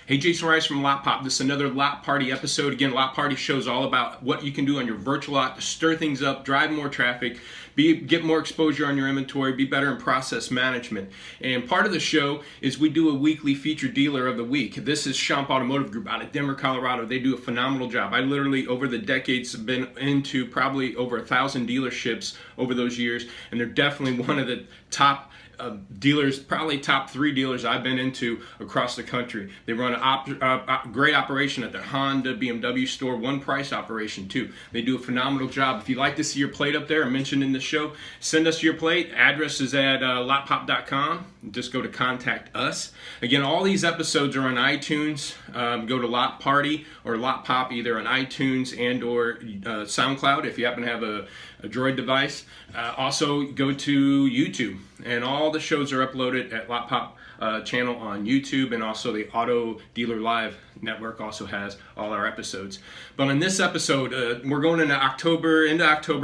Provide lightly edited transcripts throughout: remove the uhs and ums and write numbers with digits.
Hey, Jason Rice from LotPop. This is another Lot Party episode. Again, Lot Party shows all about what you can do on your virtual lot to stir things up, drive more traffic, get more exposure on your inventory, be better in process management. And part of the show is we do a weekly featured dealer of the week. This is Champ Automotive Group out of Denver, Colorado. They do a phenomenal job. I literally, over the decades, have been into probably over 1,000 dealerships over those years, and they're definitely one of the top dealers, probably top 3 dealers I've been into across the country. They run a great operation at their Honda, BMW store, one price operation too. They do a phenomenal job. If you'd like to see your plate up there and mentioned in the show, send us your plate. Address is at lotpop.com. Just go to contact us. Again, all these episodes are on iTunes. Go to LotParty or LotPop either on iTunes and or SoundCloud if you happen to have a Droid device. Also go to YouTube, and all the shows are uploaded at LotPop channel on YouTube, and also the Auto Dealer Live network also has all our episodes. But in this episode, we're going into October,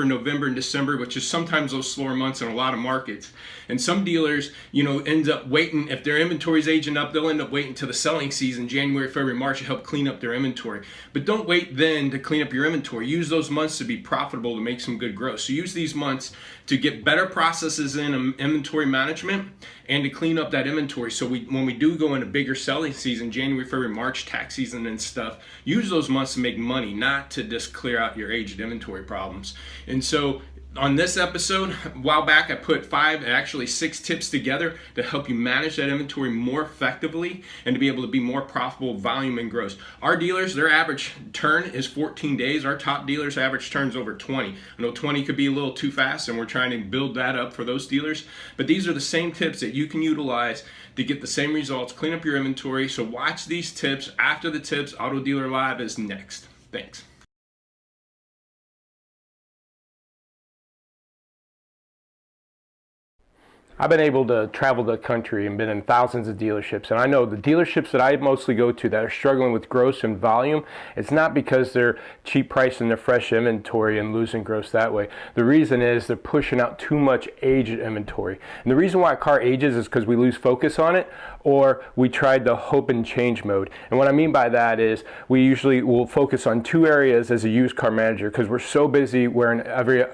November, and December, which is sometimes those slower months in a lot of markets. And some dealers, end up waiting. If their inventory's aging up, they'll end up waiting until the selling season, January, February, March, to help clean up their inventory. But don't wait then to clean up your inventory. Use those months to be profitable, to make some good growth. So use these months to get better processes in inventory management and to clean up that inventory. So when we do go into bigger selling season, January, February, March, tax season and stuff, use those months to make money, not to just clear out your aged inventory problems. And so on this episode, a while back, I put 5, actually 6 tips together to help you manage that inventory more effectively and to be able to be more profitable, volume and gross. Our dealers, their average turn is 14 days. Our top dealers' average turns over 20. I know 20 could be a little too fast, and we're trying to build that up for those dealers. But these are the same tips that you can utilize to get the same results, clean up your inventory. So watch these tips. After the tips, Auto Dealer Live is next. Thanks. I've been able to travel the country and been in thousands of dealerships, and I know the dealerships that I mostly go to that are struggling with gross and volume, it's not because they're cheap pricing their fresh inventory and losing gross that way. The reason is they're pushing out too much aged inventory. And the reason why a car ages is because we lose focus on it, or we tried the hope and change mode. And what I mean by that is we usually will focus on 2 areas as a used car manager because we're so busy wearing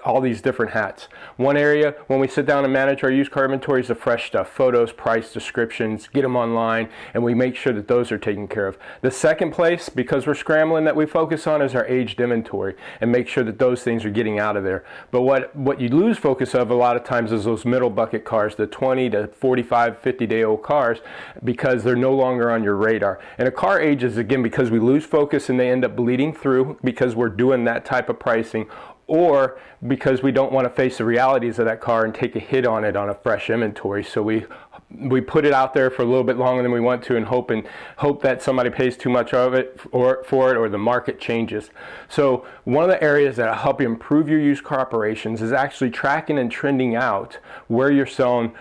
all these different hats. One area, when we sit down and manage our used car inventory, is the fresh stuff, photos, price, descriptions, get them online, and we make sure that those are taken care of. The second place, because we're scrambling, that we focus on is our aged inventory and make sure that those things are getting out of there. But what you lose focus of a lot of times is those middle bucket cars, the 20 to 45, 50-day-old cars, because they're no longer on your radar. And a car ages, again, because we lose focus and they end up bleeding through because we're doing that type of pricing, or because we don't want to face the realities of that car and take a hit on it on a fresh inventory. So we put it out there for a little bit longer than we want to and hope that somebody pays too much of it for it, or the market changes. So one of the areas that will help you improve your used car operations is actually tracking and trending out where you're selling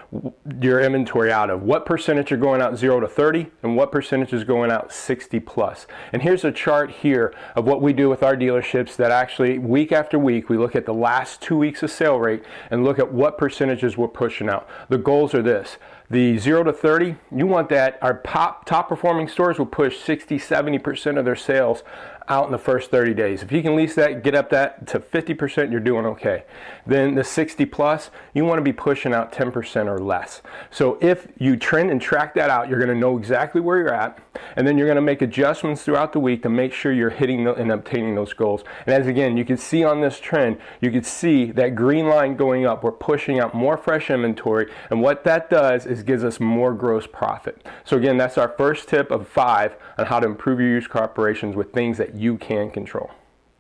your inventory out of. What percentage are going out 0 to 30 and what percentage is going out 60 plus. And here's a chart here of what we do with our dealerships that actually week after week we look at the last 2 weeks of sale rate and look at what percentages we're pushing out. The goals are this. The 0 to 30, you want that. Our top performing stores will push 60-70% of their sales out in the first 30 days. If you can lease that, get up that to 50%, you're doing okay. Then the 60 plus, you want to be pushing out 10% or less. So if you trend and track that out, you're going to know exactly where you're at, and then you're going to make adjustments throughout the week to make sure you're hitting and obtaining those goals. And as again, you can see on this trend, you can see that green line going up. We're pushing out more fresh inventory, and what that does is gives us more gross profit. So again, that's our first tip of 5 on how to improve your used car operations with things that you can control.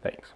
Thanks.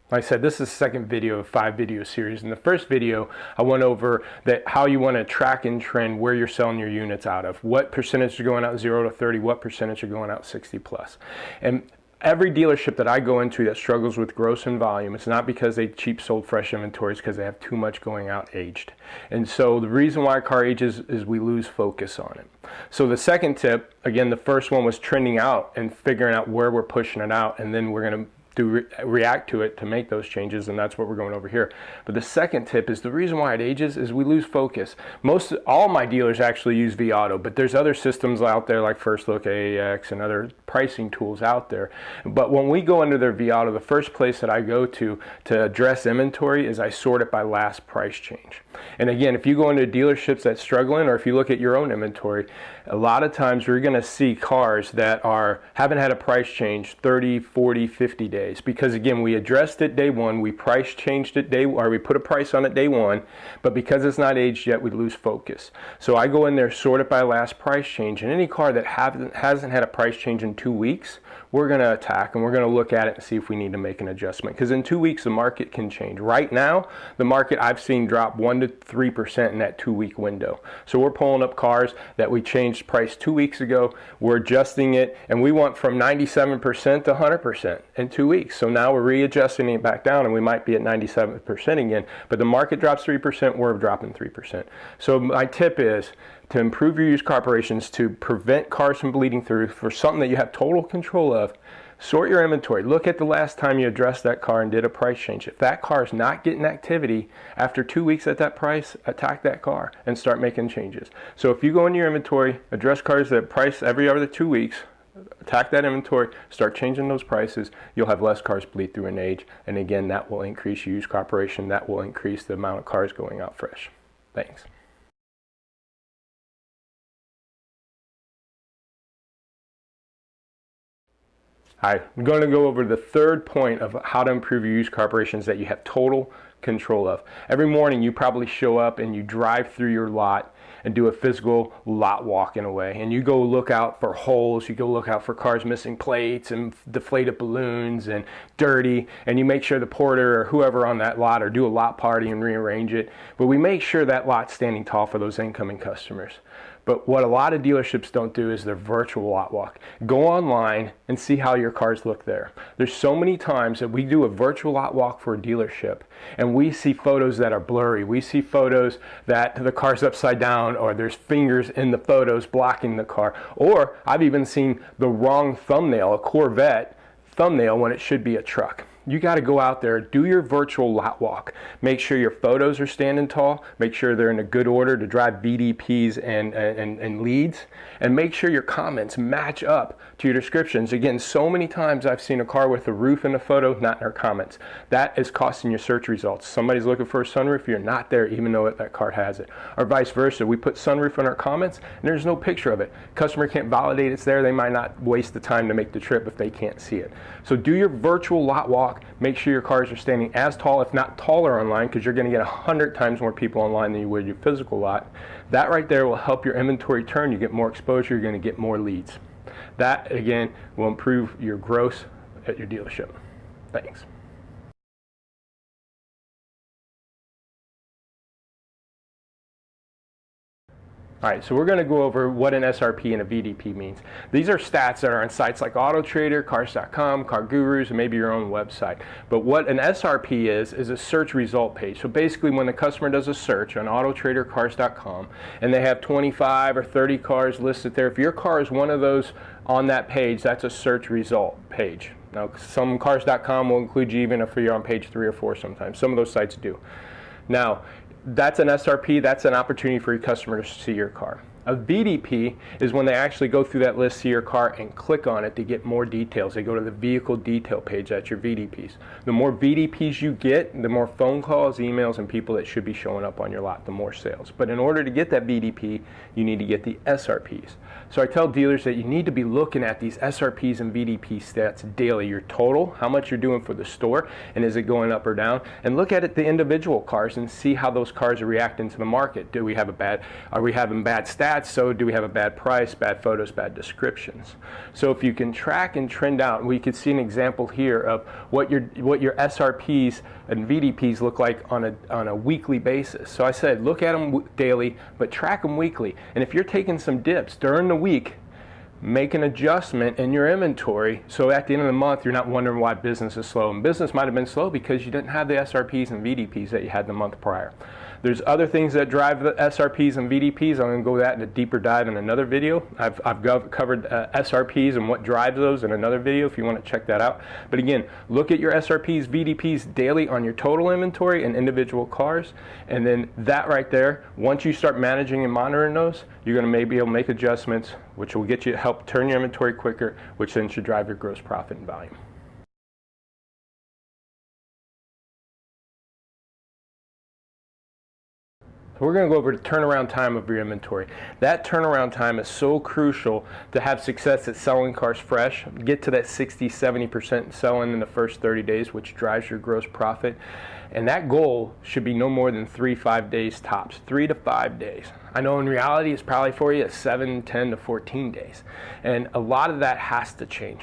Like I said, this is the second video of 5 video series. In the first video, I went over how you want to track and trend where you're selling your units out of. What percentage are going out 0 to 30, what percentage are going out 60 plus. And every dealership that I go into that struggles with gross and volume, it's not because they cheap sold fresh inventories, because they have too much going out aged. And so the reason why a car ages is we lose focus on it. So the second tip, again, the first one was trending out and figuring out where we're pushing it out, and then we're going to react to it to make those changes, and that's what we're going over here. But the second tip is the reason why it ages is we lose focus. All my dealers actually use vAuto, but there's other systems out there like First Look, AAX, and other pricing tools out there. But when we go into their vAuto, the first place that I go to address inventory is I sort it by last price change. And again, if you go into dealerships that's struggling, or if you look at your own inventory, a lot of times we're going to see cars that haven't had a price change 30, 40, 50 days. Because again, we addressed it day one, we price changed it we put a price on it day one, but because it's not aged yet, we lose focus. So I go in there, sort it by last price change, and any car that hasn't had a price change in 2 weeks, we're going to attack and we're going to look at it and see if we need to make an adjustment. Because in 2 weeks, the market can change. Right now, the market I've seen drop 1 to 3% in that 2 week window. So we're pulling up cars that we changed price 2 weeks ago. We're adjusting it, and we went from 97% to 100% in 2 weeks. So now we're readjusting it back down, and we might be at 97% again. But the market drops 3%, we're dropping 3%. So my tip is to improve your used car operations, to prevent cars from bleeding through, for something that you have total control of. Sort your inventory. Look at the last time you addressed that car and did a price change. If that car is not getting activity after 2 weeks at that price, attack that car and start making changes. So if you go into your inventory, address cars that price every other 2 weeks, attack that inventory, start changing those prices, you'll have less cars bleed through an age. And again, that will increase your used car operation. That will increase the amount of cars going out fresh. Thanks. All right, I'm going to go over the third point of how to improve your used car operations that you have total control of. Every morning you probably show up and you drive through your lot and do a physical lot walk in a way. And you go look out for holes, you go look out for cars missing plates and deflated balloons and dirty, and you make sure the porter or whoever on that lot, or do a lot party and rearrange it. But we make sure that lot's standing tall for those incoming customers. But what a lot of dealerships don't do is their virtual lot walk. Go online and see how your cars look there. There's so many times that we do a virtual lot walk for a dealership and we see photos that are blurry. We see photos that the car's upside down, or there's fingers in the photos blocking the car. Or I've even seen the wrong thumbnail, a Corvette thumbnail, when it should be a truck. You got to go out there, do your virtual lot walk. Make sure your photos are standing tall. Make sure they're in a good order to drive VDPs and leads. And make sure your comments match up to your descriptions. Again, so many times I've seen a car with a roof in the photo, not in our comments. That is costing your search results. Somebody's looking for a sunroof, you're not there even though that car has it. Or vice versa. We put sunroof in our comments and there's no picture of it. Customer can't validate it's there. They might not waste the time to make the trip if they can't see it. So do your virtual lot walk. Make sure your cars are standing as tall, if not taller, online, because you're going to get 100 times more people online than you would your physical lot. That right there will help your inventory turn. You get more exposure, you're going to get more leads. That, again, will improve your gross at your dealership. Thanks. All right, so we're going to go over what an SRP and a VDP means. These are stats that are on sites like AutoTrader, Cars.com, Car Gurus, and maybe your own website. But what an SRP is a search result page. So basically when the customer does a search on AutoTrader, Cars.com, and they have 25 or 30 cars listed there, if your car is one of those on that page, that's a search result page. Now, some Cars.com will include you even if you're on page 3 or 4 sometimes. Some of those sites do. Now, that's an SRP, that's an opportunity for your customer to see your car. A VDP is when they actually go through that list, see your car, and click on it to get more details. They go to the vehicle detail page. That's your VDPs. The more VDPs you get, the more phone calls, emails, and people that should be showing up on your lot, the more sales. But in order to get that VDP, you need to get the SRPs. So I tell dealers that you need to be looking at these SRPs and VDP stats daily. Your total, how much you're doing for the store, and is it going up or down? And look at it, the individual cars, and see how those cars are reacting to the market. Are we having bad stats? So do we have a bad price, bad photos, bad descriptions? So if you can track and trend out, we could see an example here of what your SRPs and VDPs look like on a weekly basis. So I said look at them daily, but track them weekly. And if you're taking some dips during the week, make an adjustment in your inventory so at the end of the month you're not wondering why business is slow. And business might have been slow because you didn't have the SRPs and VDPs that you had the month prior. There's other things that drive the SRPs and VDPs. I'm going to go that in a deeper dive in another video. I've covered SRPs and what drives those in another video if you want to check that out. But again, look at your SRPs, VDPs daily on your total inventory and individual cars. And then that right there, once you start managing and monitoring those, you're going to maybe be able to make adjustments, which will get you help turn your inventory quicker, which then should drive your gross profit and volume. We're going to go over the turnaround time of your inventory. That turnaround time is so crucial to have success at selling cars fresh. Get to that 60-70% selling in the first 30 days, which drives your gross profit. And that goal should be no more than 3-5 days tops, 3 to 5 days. I know in reality it's probably for you 7, 10 to 14 days. And a lot of that has to change.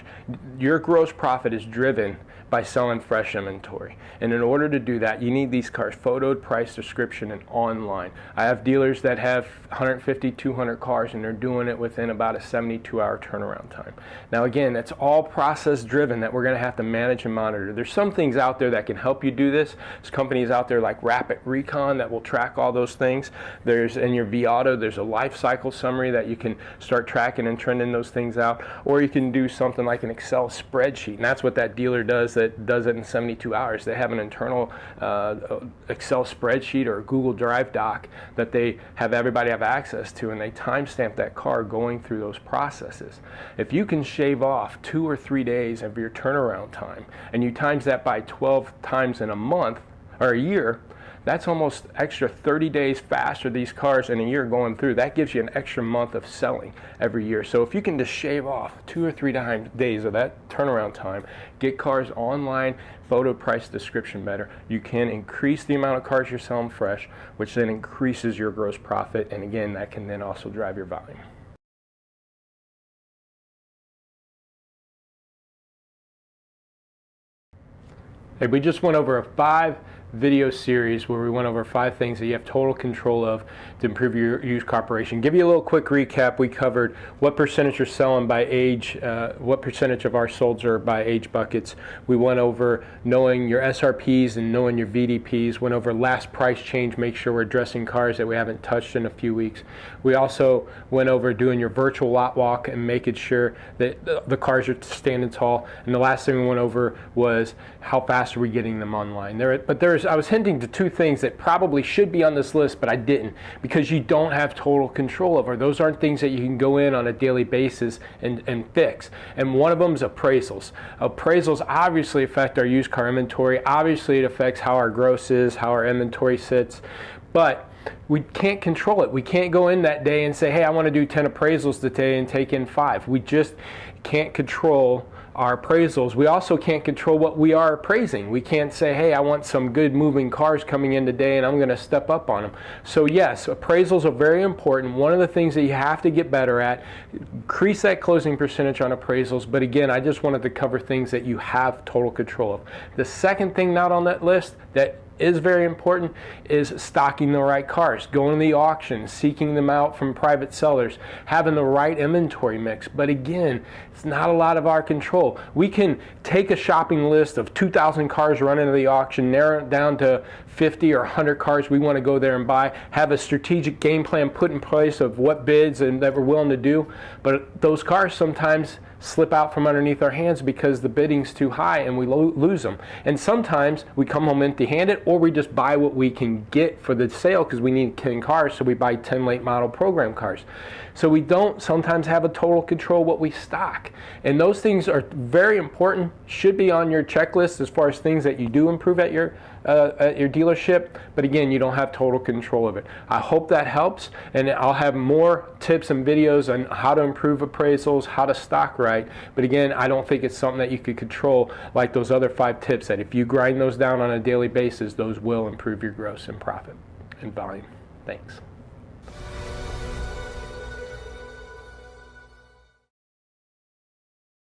Your gross profit is driven by selling fresh inventory. And in order to do that, you need these cars photoed, price description, and online. I have dealers that have 150, 200 cars, and they're doing it within about a 72-hour turnaround time. Now again, that's all process driven that we're gonna have to manage and monitor. There's some things out there that can help you do this. There's companies out there like Rapid Recon that will track all those things. There's in your vAuto, there's a life cycle summary that you can start tracking and trending those things out. Or you can do something like an Excel spreadsheet, and that's what that dealer does that does it in 72 hours. They have an internal Excel spreadsheet or a Google Drive doc that they have everybody have access to, and they timestamp that car going through those processes. If you can shave off 2 or 3 days of your turnaround time, and you times that by 12 times in a month or a year, that's almost extra 30 days faster these cars in a year going through. That gives you an extra month of selling every year. So if you can just shave off 2 or 3 days of that turnaround time, get cars online, photo, price, description better, you can increase the amount of cars you're selling fresh, which then increases your gross profit. And again, that can then also drive your volume. Hey, we just went over a 5-video series where we went over 5 things that you have total control of to improve your used car operation. Give you a little quick recap. We covered what percentage you're selling by age, what percentage of our solds are by age buckets. We went over knowing your SRPs and knowing your VDPs. Went over last price change, make sure we're addressing cars that we haven't touched in a few weeks. We also went over doing your virtual lot walk and making sure that the cars are standing tall. And the last thing we went over was how fast are we getting them online. I was hinting to 2 things that probably should be on this list, but I didn't, because you don't have total control over. Those aren't things that you can go in on a daily basis and fix. And one of them is appraisals. Appraisals obviously affect our used car inventory. Obviously it affects how our gross is, how our inventory sits, but we can't control it. We can't go in that day and say, hey, I want to do 10 appraisals today and take in 5. We just can't control our appraisals. We also can't control what we are appraising. We can't say, hey, I want some good moving cars coming in today and I'm going to step up on them. So yes, appraisals are very important. One of the things that you have to get better at, increase that closing percentage on appraisals. But again, I just wanted to cover things that you have total control of. The second thing not on that list that is very important is stocking the right cars, going to the auction, seeking them out from private sellers, having the right inventory mix. But again, it's not a lot of our control. We can take a shopping list of 2,000 cars running to the auction, narrow it down to 50 or 100 cars we want to go there and buy, have a strategic game plan put in place of what bids and that we're willing to do. But those cars sometimes slip out from underneath our hands because the bidding's too high and we lose them. And sometimes we come home empty-handed, or we just buy what we can get for the sale because we need 10 cars, so we buy 10 late model program cars. So we don't sometimes have a total control what we stock. And those things are very important, should be on your checklist as far as things that you do improve at your dealership, but again, you don't have total control of it. I hope that helps, and I'll have more tips and videos on how to improve appraisals, how to stock right, but again, I don't think it's something that you could control like those other 5 tips that if you grind those down on a daily basis, those will improve your gross and profit and volume. Thanks.